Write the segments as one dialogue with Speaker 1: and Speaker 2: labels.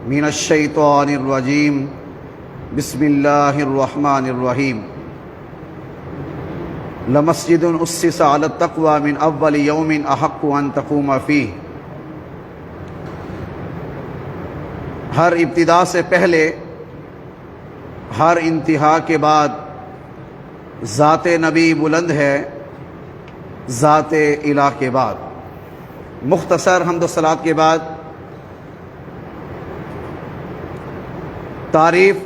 Speaker 1: من الشیطان الرجیم بسم اللہ الرحمن الرحیم لمسجد اسس علی التقوی من اول یوم احق ان تقوم فیہ۔ ہر ابتدا سے پہلے، ہر انتہا کے بعد ذات نبی بلند ہے، ذات الہ کے بعد۔ مختصر حمد و صلوات کے بعد تعریف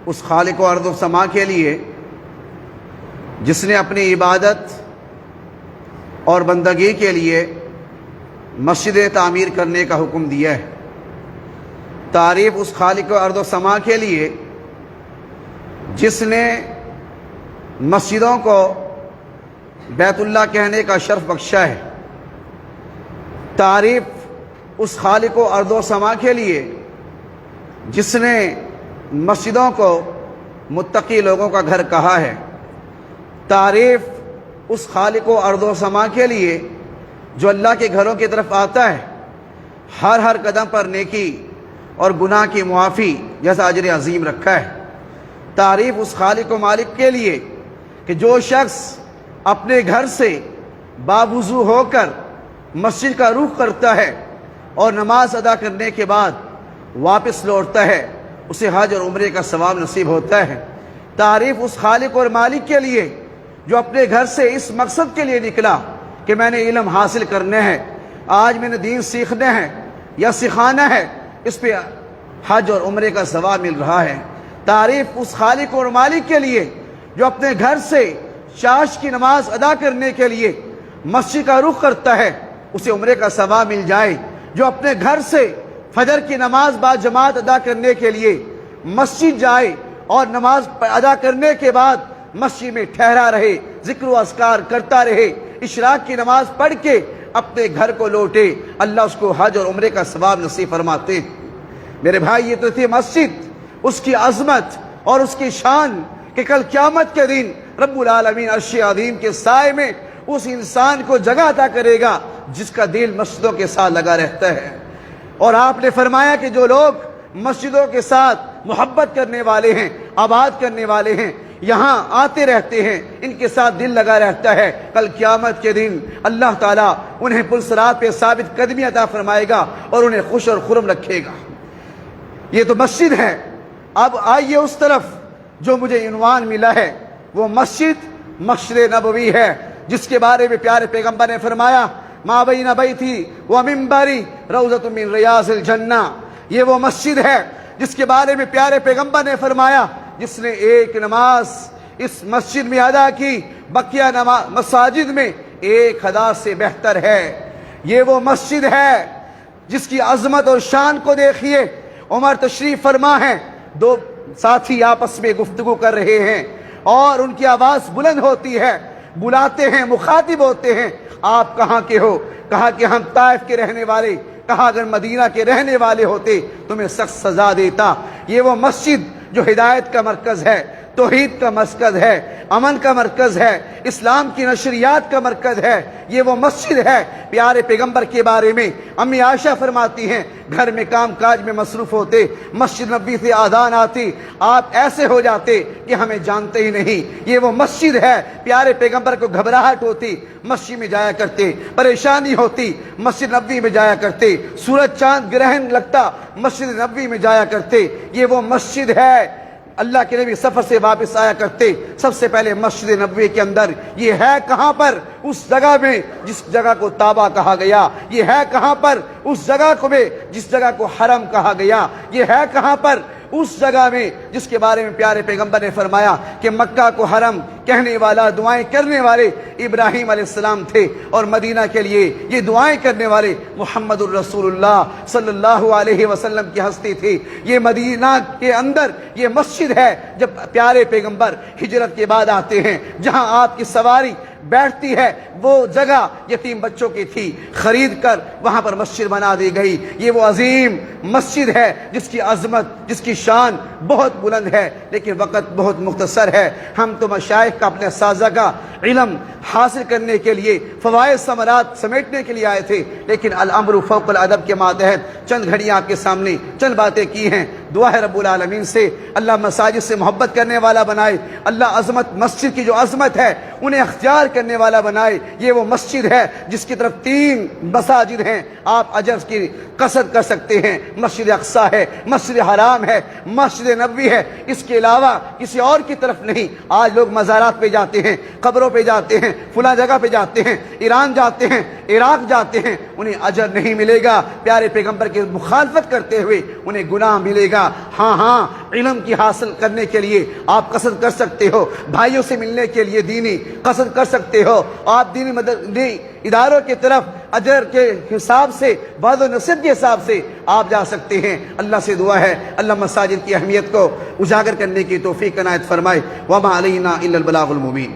Speaker 1: اس خالق و ارض و سما کے لیے جس نے اپنی عبادت اور بندگی کے لیے مسجد تعمیر کرنے کا حکم دیا ہے۔ تعریف اس خالق و ارض و سما کے لیے جس نے مسجدوں کو بیت اللہ کہنے کا شرف بخشا ہے۔ تعریف اس خالق و ارض و سما کے لیے جس نے مسجدوں کو متقی لوگوں کا گھر کہا ہے۔ تعریف اس خالق و ارض و سما کے لیے جو اللہ کے گھروں کی طرف آتا ہے، ہر قدم پر نیکی اور گناہ کی معافی جیسا اجر عظیم رکھا ہے۔ تعریف اس خالق و مالک کے لیے کہ جو شخص اپنے گھر سے باوضو ہو کر مسجد کا رخ کرتا ہے اور نماز ادا کرنے کے بعد واپس لوٹتا ہے، اسے حج اور عمرے کا ثواب نصیب ہوتا ہے۔ تعریف اس خالق اور مالک کے لیے جو اپنے گھر سے اس مقصد کے لیے نکلا کہ میں نے علم حاصل کرنا ہے، آج میں نے دین سیکھنا ہے یا سکھانا ہے، اس پہ حج اور عمرے کا ثواب مل رہا ہے۔ تعریف اس خالق اور مالک کے لیے جو اپنے گھر سے چاش کی نماز ادا کرنے کے لیے مسجد کا رخ کرتا ہے، اسے عمرے کا ثواب مل جائے۔ جو اپنے گھر سے فجر کی نماز با جماعت ادا کرنے کے لیے مسجد جائے اور نماز ادا کرنے کے بعد مسجد میں ٹھہرا رہے، ذکر و اذکار کرتا رہے، اشراق کی نماز پڑھ کے اپنے گھر کو لوٹے، اللہ اس کو حج اور عمرے کا ثواب نصیب فرماتے ہیں۔ میرے بھائی، یہ تو تھی مسجد، اس کی عظمت اور اس کی شان کہ کل قیامت کے دن رب العالمین عرش عظیم کے سائے میں اس انسان کو جگہ عطا کرے گا جس کا دل مسجدوں کے ساتھ لگا رہتا ہے۔ اور آپ نے فرمایا کہ جو لوگ مسجدوں کے ساتھ محبت کرنے والے ہیں، آباد کرنے والے ہیں، یہاں آتے رہتے ہیں، ان کے ساتھ دل لگا رہتا ہے، کل قیامت کے دن اللہ تعالیٰ انہیں پل صراط پہ ثابت قدمی عطا فرمائے گا اور انہیں خوش اور خرم رکھے گا۔ یہ تو مسجد ہے۔ اب آئیے اس طرف جو مجھے عنوان ملا ہے، وہ مسجد نبوی ہے، جس کے بارے میں پیارے پیغمبر نے فرمایا ما بین بیتی و منبری روضۃ من ریاض الجنہ۔ یہ وہ مسجد ہے جس کے بارے میں پیارے پیغمبر نے فرمایا جس نے ایک نماز اس مسجد میں ادا کی، بقیہ مساجد میں 1000 سے بہتر ہے۔ یہ وہ مسجد ہے جس کی عظمت اور شان کو دیکھیے۔ عمر تشریف فرما ہے، دو ساتھی آپس میں گفتگو کر رہے ہیں اور ان کی آواز بلند ہوتی ہے، بلاتے ہیں، مخاطب ہوتے ہیں، آپ کہاں کے ہو؟ کہا کہ ہم طائف کے رہنے والے۔ کہا اگر مدینہ کے رہنے والے ہوتے تمہیں سخت سزا دیتا۔ یہ وہ مسجد جو ہدایت کا مرکز ہے، توحید کا مرکز ہے، امن کا مرکز ہے، اسلام کی نشریات کا مرکز ہے۔ یہ وہ مسجد ہے۔ پیارے پیغمبر کے بارے میں امی عائشہ فرماتی ہیں گھر میں کام کاج میں مصروف ہوتے، مسجد نبوی سے آذان آتی، آپ ایسے ہو جاتے کہ ہمیں جانتے ہی نہیں۔ یہ وہ مسجد ہے۔ پیارے پیغمبر کو گھبراہٹ ہوتی، مسجد میں جایا کرتے، پریشانی ہوتی، مسجد نبوی میں جایا کرتے، سورج چاند گرہن لگتا، مسجد نبوی میں جایا کرتے۔ یہ وہ مسجد ہے۔ اللہ کے نبی سفر سے واپس آیا کرتے، سب سے پہلے مسجد نبوی کے اندر۔ یہ ہے کہاں پر؟ اس جگہ میں جس جگہ کو طابہ کہا گیا۔ یہ ہے کہاں پر؟ اس جگہ کو میں جس جگہ کو حرم کہا گیا۔ یہ ہے کہاں پر؟ اس جگہ میں جس کے بارے میں پیارے پیغمبر نے فرمایا کہ مکہ کو حرم کہنے والا، دعائیں کرنے والے ابراہیم علیہ السلام تھے، اور مدینہ کے لیے یہ دعائیں کرنے والے محمد الرسول اللہ صلی اللہ علیہ وسلم کی ہستی تھی۔ یہ مدینہ کے اندر یہ مسجد ہے جب پیارے پیغمبر ہجرت کے بعد آتے ہیں، جہاں آپ کی سواری بیٹھتی ہے، وہ جگہ یتیم بچوں کی تھی، خرید کر وہاں پر مسجد بنا دی گئی۔ یہ وہ عظیم مسجد ہے جس کی عظمت، جس کی شان بہت بلند ہے، لیکن وقت بہت مختصر ہے۔ ہم تو مشائخ کا، اپنے اساتذہ کا علم حاصل کرنے کے لیے، فوائد ثمرات سمیٹنے کے لیے آئے تھے، لیکن الامر فوق الادب کے ماتحت چند گھڑیاں آپ کے سامنے چند باتیں کی ہیں. دعا ہے رب العالمین سے اللہ مساجد سے محبت کرنے والا بنائے. اللہ عظمت مسجد کی جو عظمت ہے انہیں اختیار کرنے والا بنائے. یہ وہ مسجد ہے جس کی طرف 3 مساجد ہیں، آپ اجر کی قصد کر سکتے ہیں. مسجد اقصیٰ ہے، مسجد حرام ہے، مسجد نبوی ہے، اس کے علاوہ کسی اور کی طرف نہیں. آج لوگ مزارات پہ جاتے ہیں، قبروں پہ جاتے ہیں، فلاں جگہ پہ جاتے ہیں، ایران جاتے ہیں، عراق جاتے ہیں، انہیں اجر نہیں ملے گا. پیارے پیغمبر کی مخالفت کرتے ہوئے انہیں گناہ ملے گا. ہاں علم کی حاصل کرنے کے لیے آپ قصد کر سکتے ہو، بھائیوں سے ملنے کے لیے دینی قصد کر سکتے ہو. آپ دینی اداروں کی طرف اجر کے حساب سے، وعد و نصیحت کے حساب سے آپ جا سکتے ہیں. اللہ سے دعا ہے اللہ مساجد کی اہمیت کو اجاگر کرنے کی توفیق عنایت فرمائے. وما علینا الا البلاغ المبین.